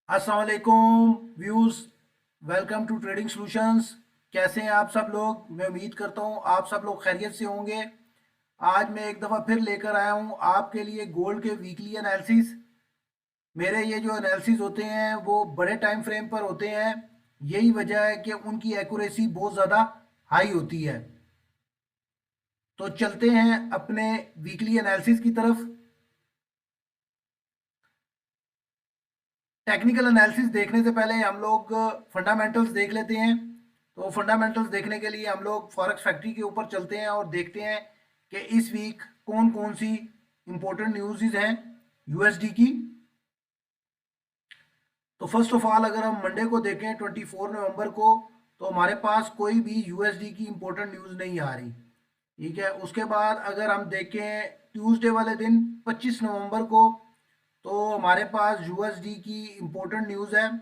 अस्सलाम वालेकुम views. Welcome to trading solutions. कैसे हैं आप सब लोग? मैं उम्मीद करता हूं आप सब लोग खैरियत से होंगे। आज मैं एक दफ़ा फिर लेकर आया हूं आपके लिए गोल्ड के वीकली एनालिसिस। मेरे ये जो एनालिसिस होते हैं वो बड़े टाइम फ्रेम पर होते हैं। यही वजह है कि उनकी एक्यूरेसी बहुत ज़्यादा हाई होती है। तो चलते हैं अपने वीकली एनालिसिस की तरफ। टेक्निकल एनालिसिस देखने से पहले हम लोग फंडामेंटल्स देख लेते हैं। तो फंडामेंटल्स देखने के लिए हम लोग फॉरेक्स फैक्ट्री के ऊपर चलते हैं और देखते हैं कि इस वीक कौन कौन सी इंपॉर्टेंट न्यूज़ हैं यूएसडी की। तो फर्स्ट ऑफ ऑल अगर हम मंडे को देखें 24 नवंबर को, तो हमारे पास कोई भी यूएसडी की इंपॉर्टेंट न्यूज़ नहीं आ रही। ठीक है, उसके बाद अगर हम देखें ट्यूसडे वाले दिन 25 नवंबर को, तो हमारे पास यूएसडी की इंपॉर्टेंट न्यूज़ है।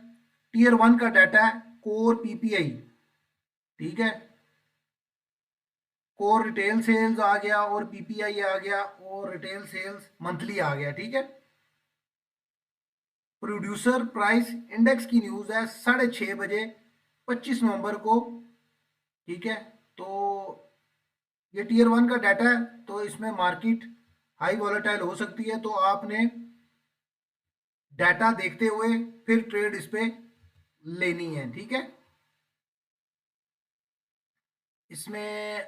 टीयर 1 का डाटा है, कोर पीपीआई। ठीक है, कोर रिटेल सेल्स आ गया और पीपीआई आ गया और रिटेल सेल्स मंथली आ गया। ठीक है, प्रोड्यूसर प्राइस इंडेक्स की न्यूज़ है 6:30 बजे 25 नवंबर को। ठीक है, तो ये टीयर 1 का डाटा है, तो इसमें मार्केट हाई वॉलेटाइल हो सकती है। तो आपने डाटा देखते हुए फिर ट्रेड इस पे लेनी है। ठीक है, इसमें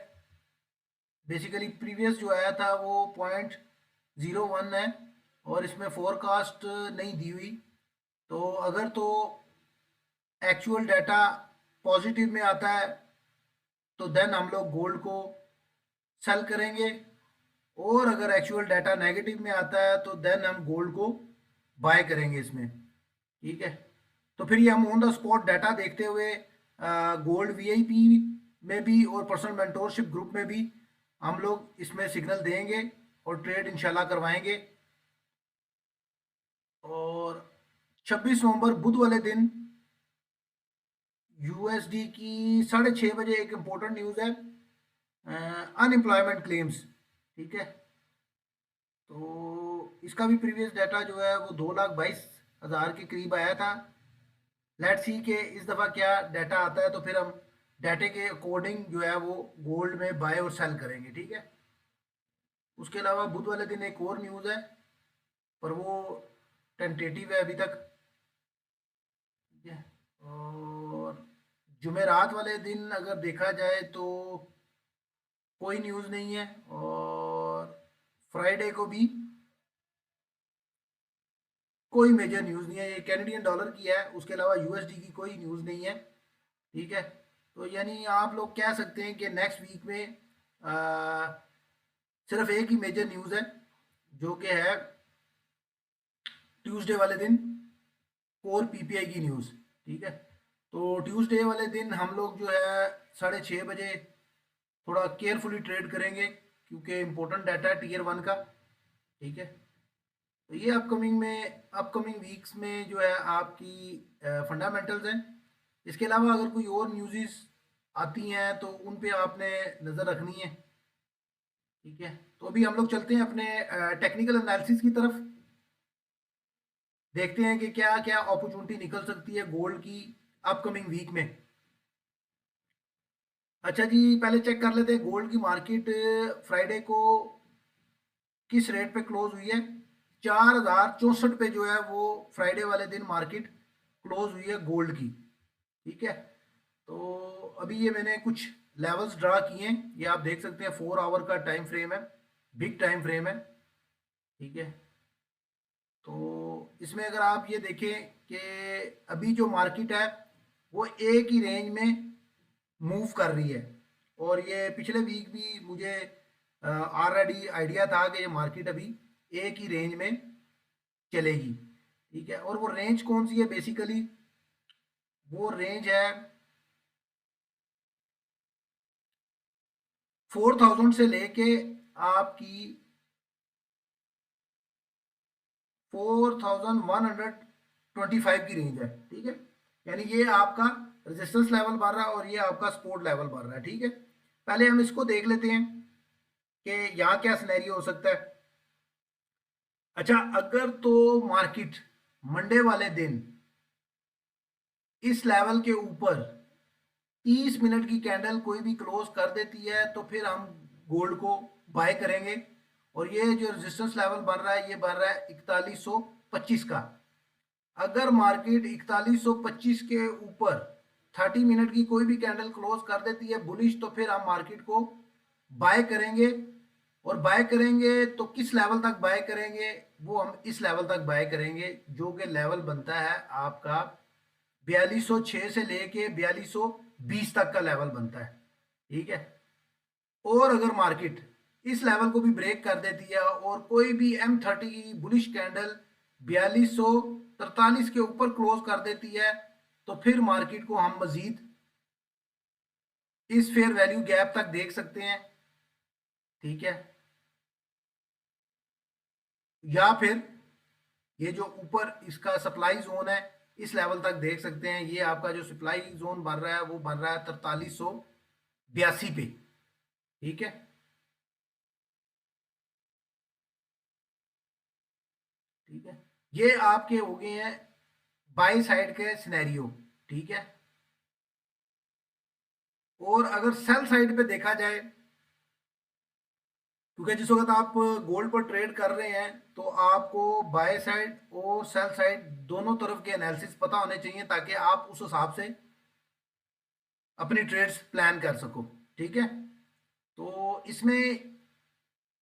बेसिकली प्रीवियस जो आया था वो 0.01 है और इसमें फोरकास्ट नहीं दी हुई। तो अगर तो एक्चुअल डाटा पॉजिटिव में आता है तो देन हम लोग गोल्ड को सेल करेंगे, और अगर एक्चुअल डाटा नेगेटिव में आता है तो देन हम गोल्ड को बाय करेंगे इसमें। ठीक है, तो फिर ये हम ऑन द स्पॉट डाटा देखते हुए गोल्ड वीआईपी में भी और पर्सनल मेंटोरशिप ग्रुप में भी हम लोग इसमें सिग्नल देंगे और ट्रेड इंशाल्लाह करवाएंगे। और 26 नवंबर बुध वाले दिन यूएसडी की 6:30 बजे एक इम्पोर्टेंट न्यूज़ है, अनएम्प्लॉयमेंट क्लेम्स। ठीक है, तो इसका भी प्रीवियस डाटा जो है वो 2,22,000 के करीब आया था। लेट्स सी के इस दफ़ा क्या डाटा आता है, तो फिर हम डाटे के अकॉर्डिंग जो है वो गोल्ड में बाय और सेल करेंगे। ठीक है, उसके अलावा बुध वाले दिन एक और न्यूज़ है, पर वो टेंटेटिव है अभी तक। ठीक है, और जुमेरात वाले दिन अगर देखा जाए तो कोई न्यूज़ नहीं है, और फ्राइडे को भी कोई मेजर न्यूज़ नहीं है। ये कैनेडियन डॉलर की है, उसके अलावा यूएसडी की कोई न्यूज़ नहीं है। ठीक है, तो यानी आप लोग कह सकते हैं कि नेक्स्ट वीक में सिर्फ एक ही मेजर न्यूज़ है, जो कि है ट्यूसडे वाले दिन कोर पीपीआई की न्यूज़। ठीक है, तो ट्यूसडे वाले दिन हम लोग जो है 6:30 बजे थोड़ा केयरफुली ट्रेड करेंगे, क्योंकि इम्पोर्टेंट डाटा है टीयर 1 का। ठीक है, तो ये अपकमिंग वीक्स में जो है आपकी फंडामेंटल्स हैं। इसके अलावा अगर कोई और न्यूज़ आती हैं तो उन पे आपने नज़र रखनी है। ठीक है, तो अभी हम लोग चलते हैं अपने टेक्निकल एनालिसिस की तरफ। देखते हैं कि क्या क्या अपॉर्चुनिटी निकल सकती है गोल्ड की अपकमिंग वीक में। अच्छा जी, पहले चेक कर लेते हैं गोल्ड की मार्केट फ्राइडे को किस रेट पे क्लोज हुई है। 4,064 पे जो है वो फ्राइडे वाले दिन मार्केट क्लोज हुई है गोल्ड की। ठीक है, तो अभी ये मैंने कुछ लेवल्स ड्रा किए हैं, ये आप देख सकते हैं। 4 आवर का टाइम फ्रेम है, बिग टाइम फ्रेम है। ठीक है, तो इसमें अगर आप ये देखें कि अभी जो मार्केट है वो एक ही रेंज में मूव कर रही है, और ये पिछले वीक भी मुझे ऑलरेडी आइडिया था कि ये मार्केट अभी एक ही रेंज में चलेगी। ठीक है, और वो रेंज कौन सी है? बेसिकली वो रेंज है 4,000 से लेके आपकी 4,125 की रेंज है। ठीक है, यानी ये आपका रेजिस्टेंस लेवल बढ़ रहा है और ये आपका सपोर्ट लेवल बढ़ रहा है। ठीक है, पहले हम इसको देख लेते हैं कि यहाँ क्या सिनेरियो हो सकता है। अच्छा, अगर तो मार्केट मंडे वाले दिन इस लेवल के ऊपर 30 मिनट की कैंडल कोई भी क्लोज कर देती है तो फिर हम गोल्ड को बाय करेंगे। और ये जो रेजिस्टेंस लेवल बन रहा है ये बन रहा है 4125 का। अगर मार्केट 4125 के ऊपर 30 मिनट की कोई भी कैंडल क्लोज कर देती है बुलिश तो फिर हम मार्केट को बाय करेंगे। और बाय करेंगे तो किस लेवल तक बाय करेंगे, वो हम इस लेवल तक बाय करेंगे जो कि लेवल बनता है आपका 4206 से लेके 4220 तक का लेवल बनता है। ठीक है। और अगर मार्केट इस लेवल को भी ब्रेक कर देती है और कोई भी M30 की बुलिश कैंडल 4243 के ऊपर क्लोज कर देती है तो फिर मार्केट को हम मजीद इस फेयर वैल्यू गैप तक देख सकते हैं। ठीक है। या फिर ये जो ऊपर इसका सप्लाई जोन है इस लेवल तक देख सकते हैं। ये आपका जो सप्लाई जोन बन रहा है वो बन रहा है 4382 पे। ठीक है। ठीक है। ये आपके हो गए हैं बाई साइड के सिनेरियो। ठीक है। और अगर सेल साइड पे देखा जाए, क्योंकि जिस वक्त आप गोल्ड पर ट्रेड कर रहे हैं तो आपको बाय साइड और सेल साइड दोनों तरफ के एनालिसिस पता होने चाहिए ताकि आप उस हिसाब से अपनी ट्रेड्स प्लान कर सको। ठीक है। तो इसमें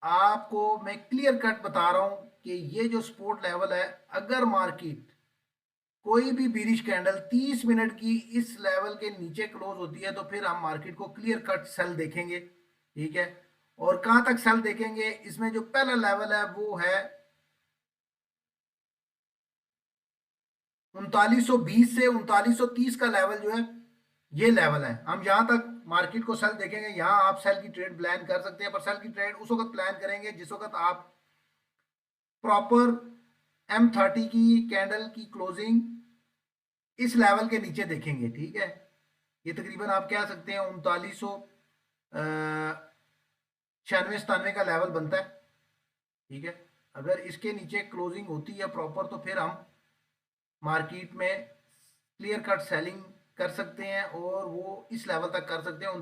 आपको मैं क्लियर कट बता रहा हूं कि ये जो सपोर्ट लेवल है, अगर मार्केट कोई भी बीरिश कैंडल 30 मिनट की इस लेवल के नीचे क्लोज होती है तो फिर हम मार्केट को क्लियर कट सेल देखेंगे। ठीक है। और कहां तक सेल देखेंगे, इसमें जो पहला लेवल है वो है 3920 से 3930 का लेवल जो है ये लेवल है। हम यहां तक मार्केट को सेल देखेंगे। यहां आप सेल की ट्रेड प्लान कर सकते हैं, पर सेल की ट्रेड उस वक्त प्लान करेंगे जिस वक्त आप प्रॉपर M30 की कैंडल की क्लोजिंग इस लेवल के नीचे देखेंगे। ठीक है। ये तकरीबन आप कह सकते हैं 3996-97 का लेवल बनता है। ठीक है। अगर इसके नीचे क्लोजिंग होती है प्रॉपर तो फिर हम मार्केट में क्लियर कट सेलिंग कर सकते हैं और वो इस लेवल तक कर सकते हैं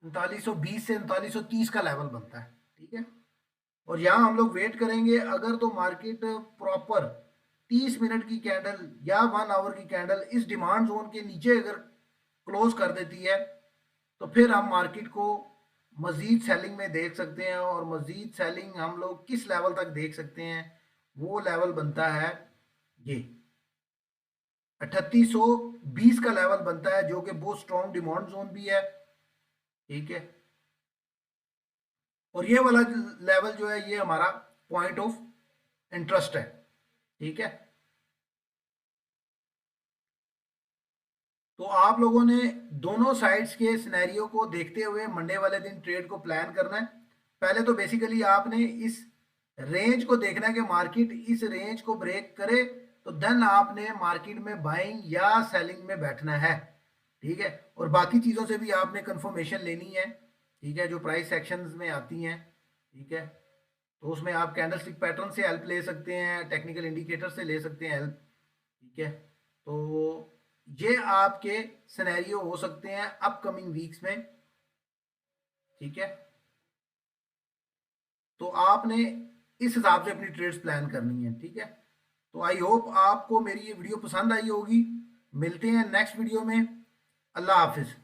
3920 से 3930 का लेवल बनता है। ठीक है। और यहाँ हम लोग वेट करेंगे। अगर तो मार्केट प्रॉपर 30 मिनट की कैंडल या 1 आवर की कैंडल इस डिमांड जोन के नीचे अगर क्लोज कर देती है तो फिर हम मार्केट को मजीद सेलिंग में देख सकते हैं। और मजीद सेलिंग हम लोग किस लेवल तक देख सकते हैं, वो लेवल बनता है ये 3820 का लेवल बनता है जो कि बहुत स्ट्रॉन्ग डिमांड जोन भी है। ठीक है। और ये वाला लेवल जो है ये हमारा पॉइंट ऑफ इंटरेस्ट है। ठीक है। तो आप लोगों ने दोनों साइड्स के सिनेरियो को देखते हुए मंडे वाले दिन ट्रेड को प्लान करना है। पहले तो बेसिकली आपने इस रेंज को देखना है कि मार्केट इस रेंज को ब्रेक करे तो देन आपने मार्केट में बाइंग या सेलिंग में बैठना है। ठीक है। और बाकी चीज़ों से भी आपने कंफर्मेशन लेनी है। ठीक है। जो प्राइस सेक्शंस में आती हैं। ठीक है। तो उसमें आप कैंडलस्टिक पैटर्न से हेल्प ले सकते हैं, टेक्निकल इंडिकेटर से ले सकते हैं हेल्प। ठीक है। तो ये आपके सिनेरियो हो सकते हैं अपकमिंग वीक्स में। ठीक है। तो आपने इस हिसाब से अपनी ट्रेड्स प्लान करनी है। ठीक है। तो आई होप आपको मेरी ये वीडियो पसंद आई होगी। मिलते हैं नेक्स्ट वीडियो में। अल्लाह हाफिज।